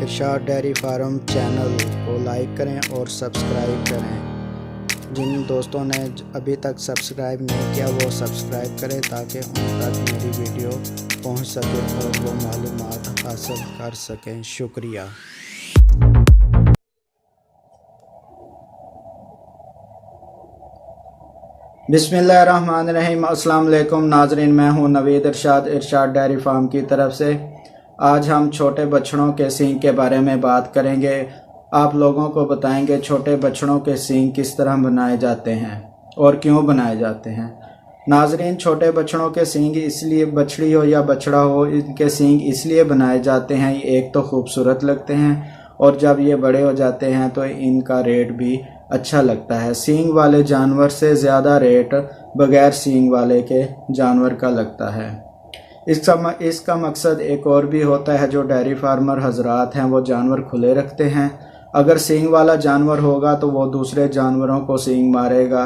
इरशाद dairy farm channel को like करें और सब्सक्राइब करें। जिन दोस्तों ने अभी तक सब्सक्राइब नहीं किया वो सब्सक्राइब करें ताकि उन तक मेरी वीडियो पहुंच सके और वो मालूमात हासिल कर सकें। शुक्रिया। बिस्मिल्लाहिर्रहमानिर्रहीम। अस्सलाम वालेकुम नाजरीन, मैं हूं नवीद इरशाद डेयरी फार्म की तरफ से। आज हम छोटे बछड़ों के सींग के बारे में बात करेंगे। आप लोगों को बताएंगे छोटे बछड़ों के सींग किस तरह बनाए जाते हैं और क्यों बनाए जाते हैं। नाजरीन, छोटे बछड़ों के सींग इसलिए, बछड़ी हो या बछड़ा हो, इनके सींग इसलिए बनाए जाते हैं, एक तो खूबसूरत लगते हैं और जब ये बड़े हो जाते हैं तो इनका रेट भी अच्छा लगता है। सींग वाले जानवर से ज़्यादा रेट बगैर सींग वाले के जानवर का लगता है। इसका मकसद एक और भी होता है। जो डेयरी फार्मर हजरात हैं वो जानवर खुले रखते हैं। अगर सींग वाला जानवर होगा तो वो दूसरे जानवरों को सींग मारेगा,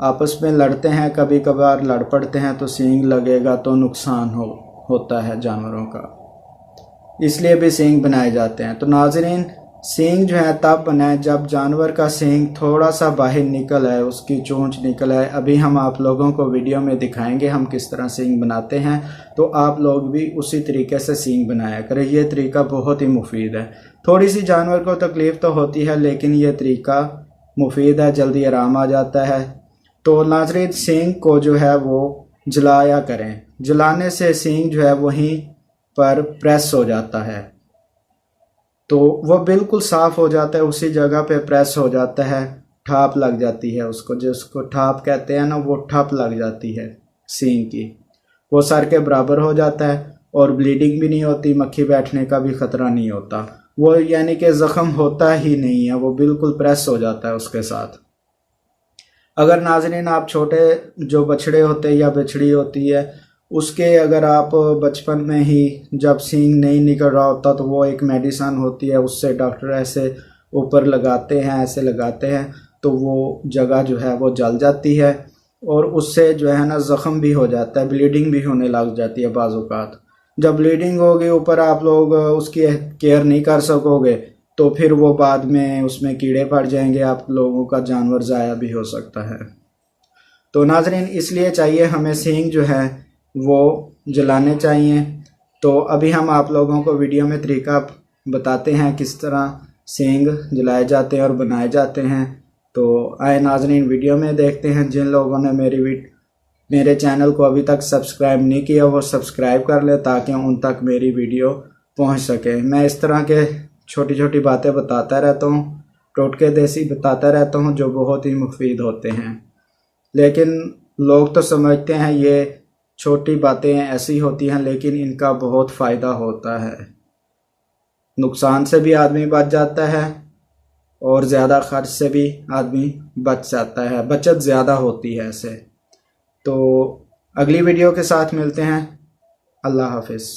आपस में लड़ते हैं, कभी कभार लड़ पड़ते हैं तो सींग लगेगा तो नुकसान होता है जानवरों का, इसलिए भी सींग बनाए जाते हैं। तो नाजरीन, सींग जो है तब बनाए जब जानवर का सींग थोड़ा सा बाहर निकल आए, उसकी चोंच निकल आए। अभी हम आप लोगों को वीडियो में दिखाएंगे हम किस तरह सींग बनाते हैं, तो आप लोग भी उसी तरीके से सींग बनाया करें। ये तरीका बहुत ही मुफीद है। थोड़ी सी जानवर को तकलीफ़ तो होती है लेकिन ये तरीका मुफीद है, जल्दी आराम आ जाता है। तो नाज़रीन, सींग को जो है वो जलाया करें। जलाने से सींग जो है वहीं पर प्रेस हो जाता है, तो वो बिल्कुल साफ़ हो जाता है, उसी जगह पे प्रेस हो जाता है, ठाप लग जाती है उसको, जिसको ठाप कहते हैं ना, वो ठप लग जाती है सींग की, वो सर के बराबर हो जाता है और ब्लीडिंग भी नहीं होती, मक्खी बैठने का भी ख़तरा नहीं होता। वो यानी कि ज़ख़म होता ही नहीं है, वो बिल्कुल प्रेस हो जाता है उसके साथ। अगर नाज़रीन आप छोटे जो बछड़े होते हैं या बछड़ी होती है, उसके अगर आप बचपन में ही जब सींग नहीं निकल रहा होता तो वो एक मेडिसिन होती है, उससे डॉक्टर ऐसे ऊपर लगाते हैं, ऐसे लगाते हैं तो वो जगह जो है वो जल जाती है और उससे जो है ना ज़ख़म भी हो जाता है, ब्लीडिंग भी होने लग जाती है बाज़ औक़ात। जब ब्लीडिंग होगी ऊपर आप लोग उसकी केयर नहीं कर सकोगे तो फिर वो बाद में उसमें कीड़े पड़ जाएंगे, आप लोगों का जानवर ज़ाया भी हो सकता है। तो नाज़रीन, इसलिए चाहिए हमें सींग जो है वो जलाने चाहिए। तो अभी हम आप लोगों को वीडियो में तरीका बताते हैं किस तरह सींग जलाए जाते हैं और बनाए जाते हैं। तो आए नाज़रीन, वीडियो में देखते हैं। जिन लोगों ने मेरे चैनल को अभी तक सब्सक्राइब नहीं किया वो सब्सक्राइब कर ले ताकि उन तक मेरी वीडियो पहुंच सके। मैं इस तरह के छोटी छोटी बातें बताता रहता हूं, टोटके देसी बताता रहता हूं जो बहुत ही मुफीद होते हैं, लेकिन लोग तो समझते हैं ये छोटी बातें ऐसी होती हैं, लेकिन इनका बहुत फ़ायदा होता है। नुकसान से भी आदमी बच जाता है और ज़्यादा खर्च से भी आदमी बच जाता है, बचत ज़्यादा होती है ऐसे। तो अगली वीडियो के साथ मिलते हैं। अल्लाह हाफिज़।